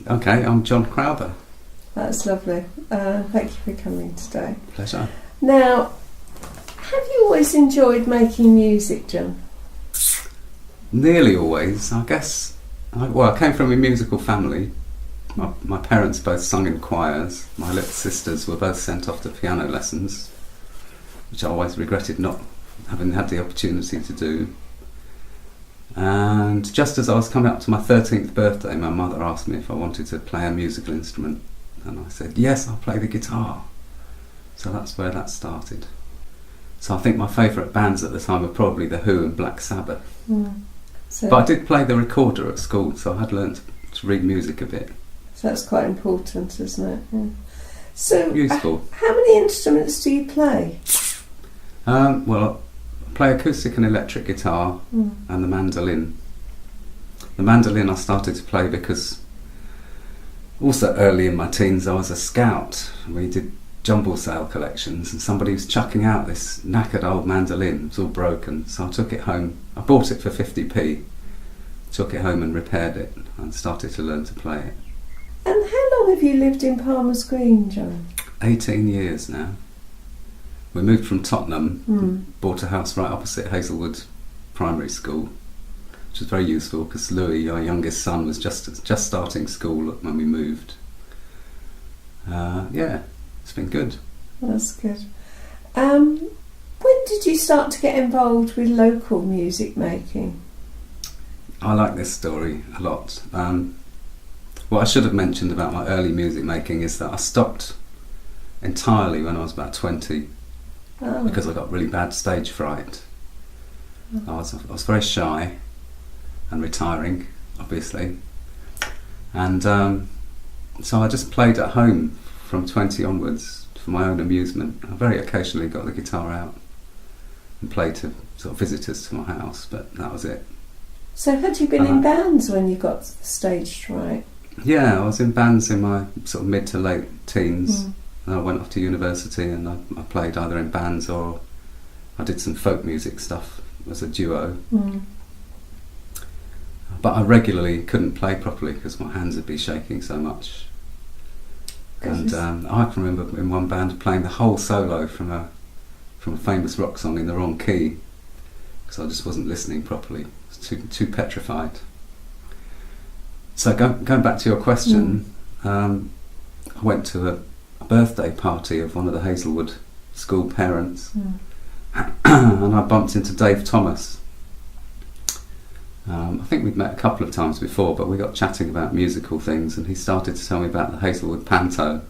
Okay, I'm John Crowther. That's lovely. Thank you for coming today. Pleasure. Now, have you always enjoyed making music, John? Nearly always, I guess. I came from a musical family. My parents both sung in choirs. My little sisters were both sent off to piano lessons, which I always regretted not having had the opportunity to do. And just as I was coming up to my 13th birthday, my mother asked me if I wanted to play a musical instrument. And I said, yes, I'll play the guitar. So that's where that started. So I think my favourite bands at the time were probably The Who and Black Sabbath. But I did play the recorder at school, so I had learnt to read music a bit. So that's quite important, isn't it? Yeah. So, useful. How many instruments do you play? Well, I play acoustic and electric guitar and the mandolin. The mandolin I started to play because also early in my teens I was a scout. We did jumble sale collections and somebody was chucking out this knackered old mandolin. It was all broken, so I took it home. I bought it for 50p, took it home and repaired it and started to learn to play it. And how long have you lived in Palmer's Green, John? 18 years now. We moved from Tottenham, bought a house right opposite Hazelwood Primary School, which was very useful because Louis, our youngest son, was just starting school when we moved. It's been good. That's good. When did you start to get involved with local music making? I like this story a lot. What I should have mentioned about my early music making is that I stopped entirely when I was about 20 because I got really bad stage fright. I was very shy and retiring, obviously, and so I just played at home from 20 onwards for my own amusement. I very occasionally got the guitar out and played to sort of visitors to my house, but that was it. So had you been in bands when you got the stage fright? Yeah, I was in bands in my sort of mid to late teens. And I went off to university and I played either in bands or I did some folk music stuff as a duo. But I regularly couldn't play properly because my hands would be shaking so much. And I can remember in one band playing the whole solo from a famous rock song in the wrong key because I just wasn't listening properly. I was too petrified. So going back to your question, I went to a birthday party of one of the Hazelwood school parents and I bumped into Dave Thomas. I think we'd met a couple of times before, but we got chatting about musical things and he started to tell me about the Hazelwood Panto,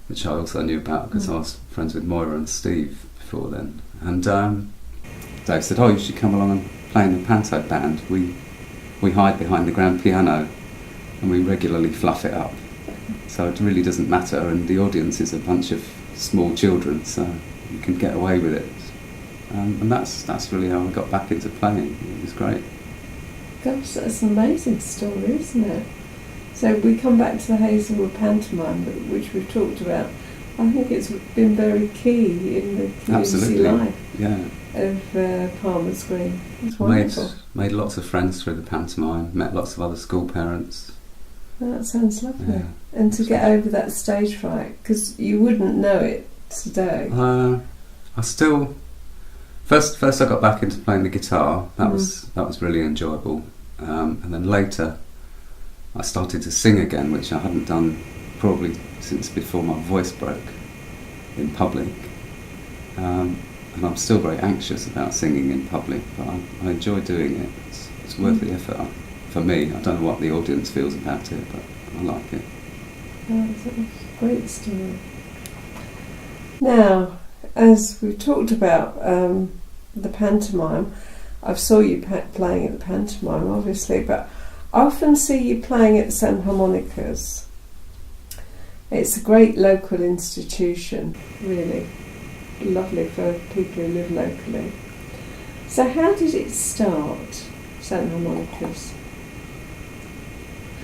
which I also knew about because I was friends with Moira and Steve before then. And Dave said, you should come along and play in the Panto band. We hide behind the grand piano and we regularly fluff it up. So it really doesn't matter, and the audience is a bunch of small children, so you can get away with it. And that's really how I got back into playing. It was great. Gosh, that's an amazing story, isn't it? So we come back to the Hazelwood pantomime, which we've talked about. I think it's been very key in the community life of Palmer's Green. It's wonderful. Made lots of friends through the pantomime, met lots of other school parents. That sounds lovely. And to get over that stage fright, because you wouldn't know it today. I still... First I got back into playing the guitar. That was really enjoyable. And then later I started to sing again, which I hadn't done probably since before my voice broke in public. And I'm still very anxious about singing in public, but I enjoy doing it. It's worth the effort. For me, I don't know what the audience feels about it, but I like it. That's a great story. Now, as we've talked about the pantomime, I've saw you playing at the pantomime, obviously, but I often see you playing at St Harmonicas. It's a great local institution, really. Lovely for people who live locally. So how did it start, St Harmonicas?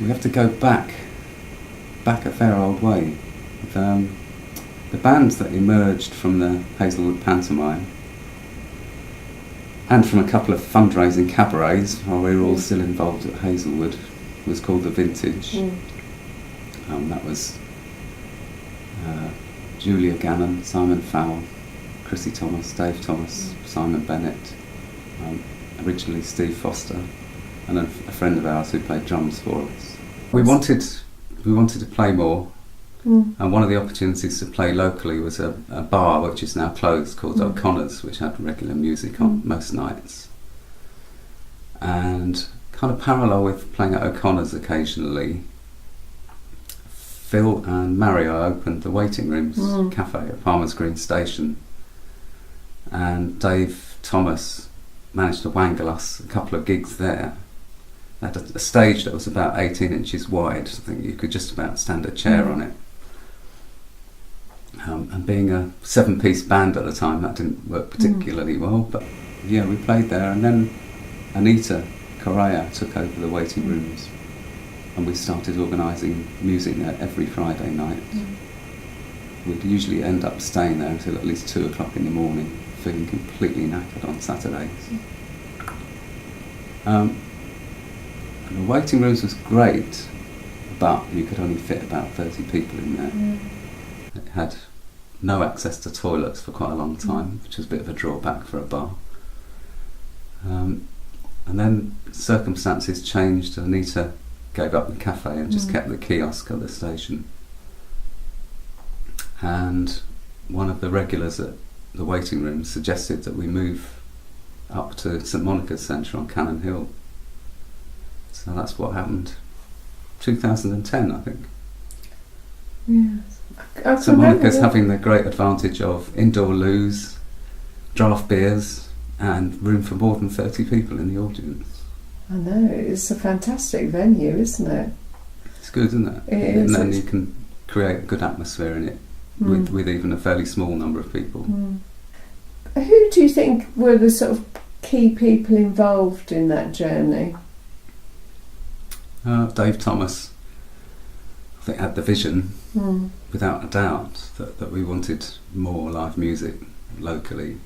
We have to go back a fair old way. The bands that emerged from the Hazelwood pantomime and from a couple of fundraising cabarets while we were all still involved at Hazelwood was called The Vintage. That was Julia Gannon, Simon Fowle, Chrissy Thomas, Dave Thomas, Simon Bennett, originally Steve Foster, and a friend of ours who played drums for us. We wanted to play more, and one of the opportunities to play locally was a bar which is now closed called O'Connor's, which had regular music on most nights. And kind of parallel with playing at O'Connor's occasionally, Phil and Mario opened the Waiting Rooms cafe at Palmer's Green Station, and Dave Thomas managed to wangle us a couple of gigs there. They had a stage that was about 18 inches wide. I think you could just about stand a chair on it. And being a 7-piece band at the time, that didn't work particularly well, but yeah, we played there, and then Anita Correa took over the Waiting Rooms, and we started organising music there every Friday night. We'd usually end up staying there until at least 2 o'clock in the morning, feeling completely knackered on Saturdays. And the Waiting Rooms was great, but you could only fit about 30 people in there. It had no access to toilets for quite a long time, which was a bit of a drawback for a bar. And then circumstances changed. Anita gave up the cafe and just kept the kiosk at the station. And one of the regulars at the Waiting Room suggested that we move up to St Monica's Centre on Cannon Hill. So that's what happened. 2010, I think. Yes. St Monica's having the great advantage of indoor loos, draft beers, and room for more than 30 people in the audience. I know, it's a fantastic venue, isn't it? It's good, isn't it? It is. And then you can create a good atmosphere in it with even a fairly small number of people. Who do you think were the sort of key people involved in that journey? Dave Thomas, I think, had the vision, without a doubt, that we wanted more live music locally.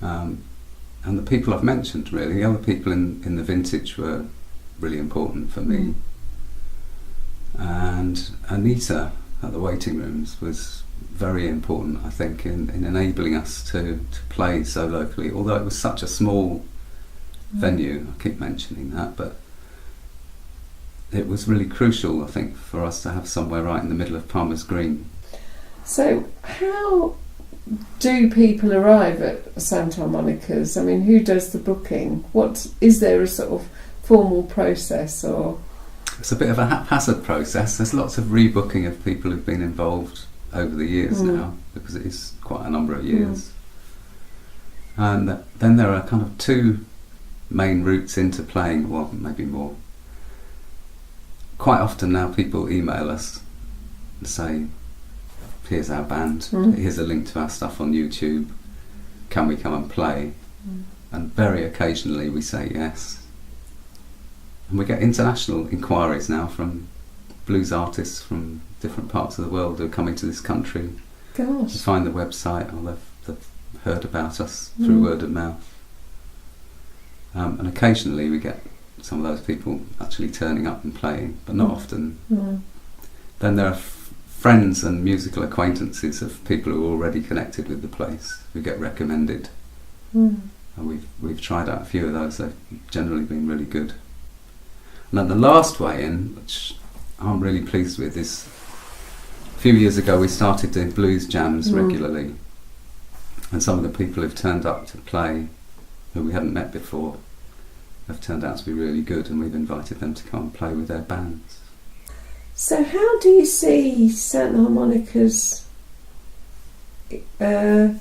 And the people I've mentioned, really, the other people in the Vintage were really important for me. And Anita at the Waiting Rooms was very important, I think, in enabling us to play so locally, although it was such a small venue. I keep mentioning that, but it was really crucial, I think, for us to have somewhere right in the middle of Palmer's Green. So how do people arrive at St Harmonicas? I mean, who does the booking? Is there a sort of formal process, or...? It's a bit of a haphazard process. There's lots of rebooking of people who've been involved over the years now, because it is quite a number of years. And then there are kind of 2 main routes into playing, well, maybe more. Quite often now people email us and say, here's our band, here's a link to our stuff on YouTube, can we come and play? And very occasionally we say yes. And we get international inquiries now from blues artists from different parts of the world who are coming to this country to find the website, or they've heard about us through word of mouth. And occasionally we get some of those people actually turning up and playing, but not often. Then there are friends and musical acquaintances of people who are already connected with the place who get recommended. And we've tried out a few of those. They've generally been really good. And then the last way in, which I'm really pleased with, is a few years ago we started doing blues jams regularly, and some of the people who've turned up to play, who we hadn't met before, have turned out to be really good, and we've invited them to come and play with their bands. So how do you see St Harmonicas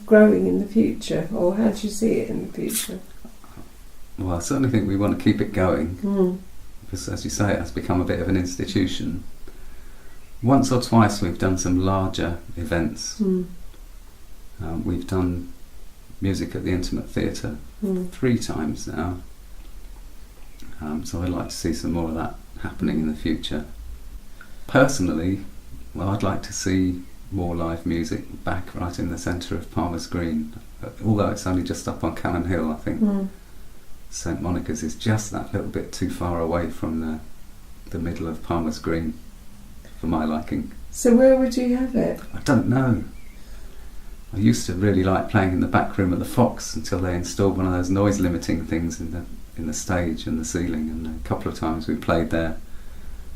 growing in the future, or how do you see it in the future? Well, I certainly think we want to keep it going, because, as you say, it has become a bit of an institution. Once or twice we've done some larger events. We've done music at the Intimate Theatre 3 times now. So I'd like to see some more of that happening in the future. Personally, well, I'd like to see more live music back right in the centre of Palmer's Green. Although it's only just up on Cannon Hill, I think St Monica's is just that little bit too far away from the middle of Palmer's Green. for my liking. So where would you have it? I don't know. I used to really like playing in the back room at the Fox until they installed one of those noise limiting things in the stage and the ceiling, and a couple of times we played there,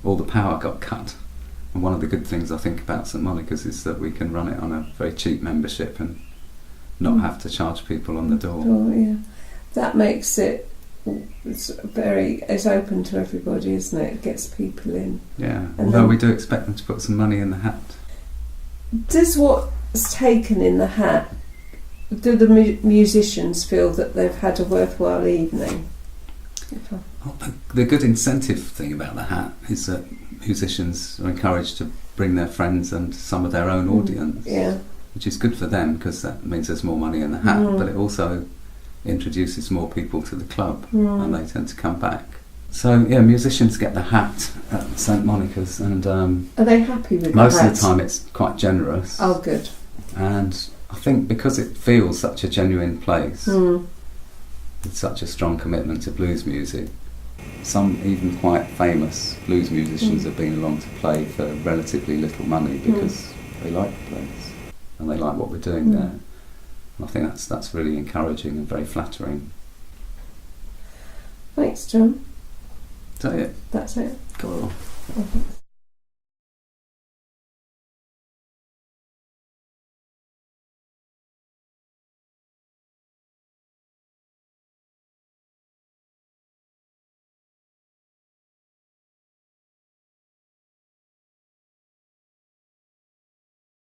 all the power got cut. And one of the good things I think about St Harmonicas is that we can run it on a very cheap membership and not have to charge people on the door. Oh, yeah. That makes it's open to everybody, isn't it? It gets people in. Yeah, And although then, we do expect them to put some money in the hat. does what's taken in the hat, do the musicians feel that they've had a worthwhile evening? Well, the good incentive thing about the hat is that musicians are encouraged to bring their friends and some of their own audience, which is good for them because that means there's more money in the hat, but it also introduces more people to the club and they tend to come back. So yeah, musicians get the hat at St Harmonicas, and are they happy with most the hat? of the time it's quite generous. Oh, good. And I think because it feels such a genuine place, with such a strong commitment to blues music, some even quite famous blues musicians have been along to play for relatively little money because they like the place and they like what we're doing there. And I think that's really encouraging and very flattering. Thanks, John. Is that it? That's it. Cool.